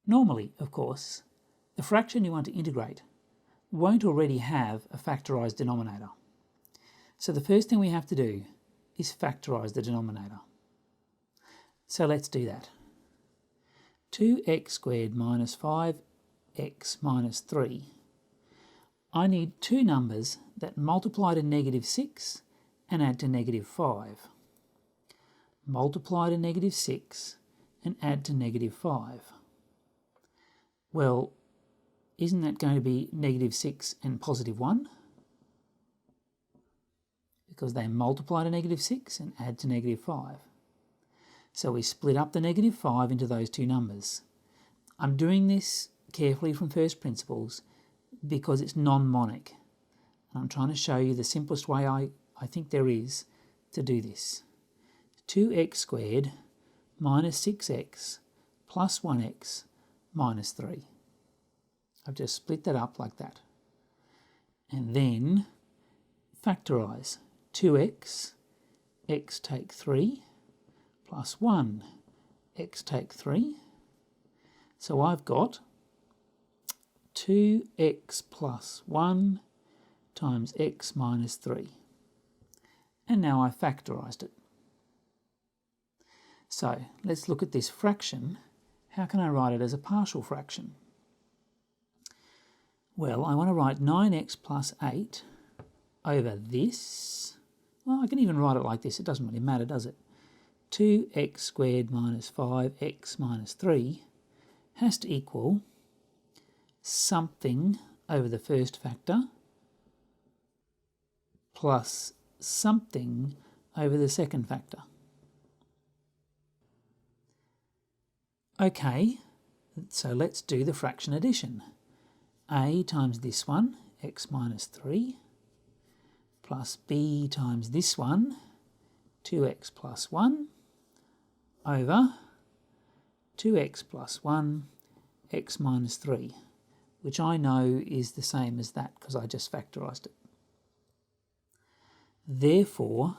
Normally, of course, the fraction you want to integrate won't already have a factorised denominator. So the first thing we have to do is factorise the denominator. So let's do that. 2x squared minus 5x minus 3. I need two numbers that multiply to negative 6 and add to negative 5. Multiply to negative 6 and add to negative 5. Well, isn't that going to be negative 6 and positive 1? Because they multiply to negative 6 and add to negative 5. So we split up the negative 5 into those two numbers. I'm doing this carefully from first principles because it's non-monic. And I'm trying to show you the simplest way I think there is to do this. 2x squared minus 6x plus 1x minus 3. I've just split that up like that. And then factorise 2x, x take 3, plus 1, x take 3. So I've got 2x plus 1 times x minus 3. And now I've factorised it. So let's look at this fraction. How can I write it as a partial fraction? Well, I want to write 9x plus 8 over this. Well, I can even write it like this. It doesn't really matter, does it? 2x squared minus 5x minus 3 has to equal something over the first factor plus something over the second factor. Okay, so let's do the fraction addition. A times this one, x minus 3, plus b times this one, 2x plus 1, over 2x plus 1, x minus 3, which I know is the same as that because I just factorised it. Therefore,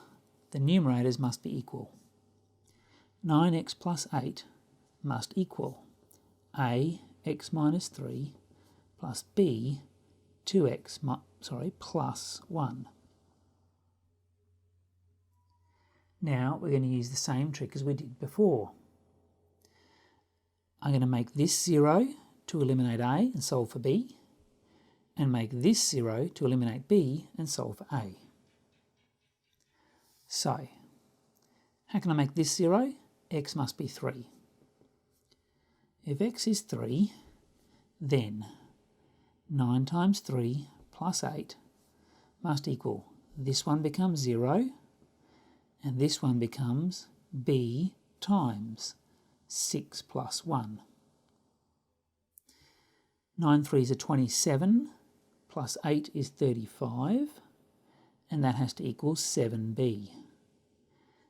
the numerators must be equal. 9x plus 8 must equal a x minus 3 plus b 2x plus 1. Now we're going to use the same trick as we did before. I'm going to make this 0 to eliminate a and solve for b, and make this 0 to eliminate b and solve for a. So, how can I make this 0? X must be 3. If x is 3, then 9 times 3 plus 8 must equal, this one becomes 0, and this one becomes b times 6 plus 1. 9 3s are 27, plus 8 is 35, and that has to equal 7b.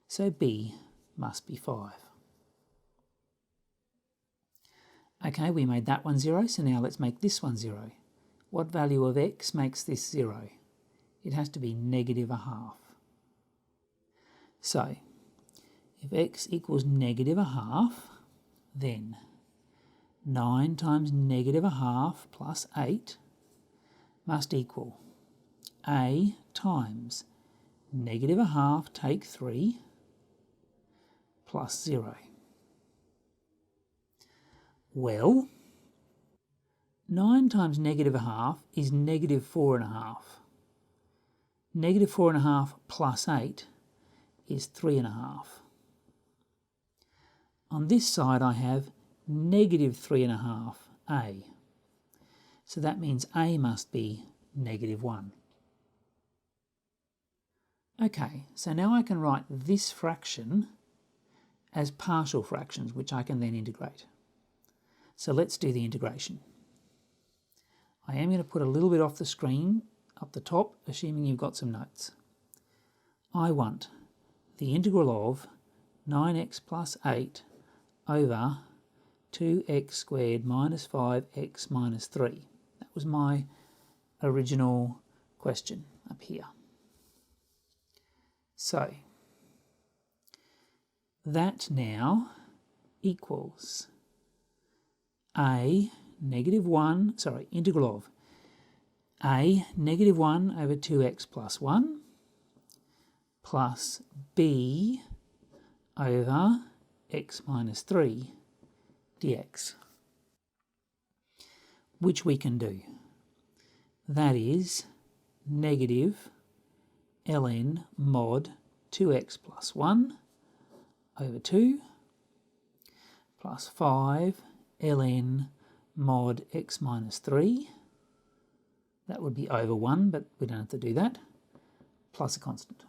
So b must be 5. Okay, we made that one 0, so now let's make this one 0. What value of x makes this 0? It has to be negative a half. So, if x equals negative a half, then 9 times negative a half plus 8 must equal a times negative a half take 3 plus 0. Well, 9 times negative a half is negative 4.5. Negative 4.5 plus 8 is 3.5. On this side I have negative 3.5a. So that means a must be negative 1. Okay, so now I can write this fraction as partial fractions, which I can then integrate. So let's do the integration. I am going to put a little bit off the screen up the top, assuming you've got some notes. I want the integral of 9x plus 8 over 2x squared minus 5x minus 3. That was my original question up here. So that now equals integral of a negative 1 over 2x plus 1 plus b over x minus 3 dx, which we can do. That is negative ln mod 2x plus 1 over 2 plus 5 ln mod x minus 3. That would be over 1, but we don't have to do that, plus a constant.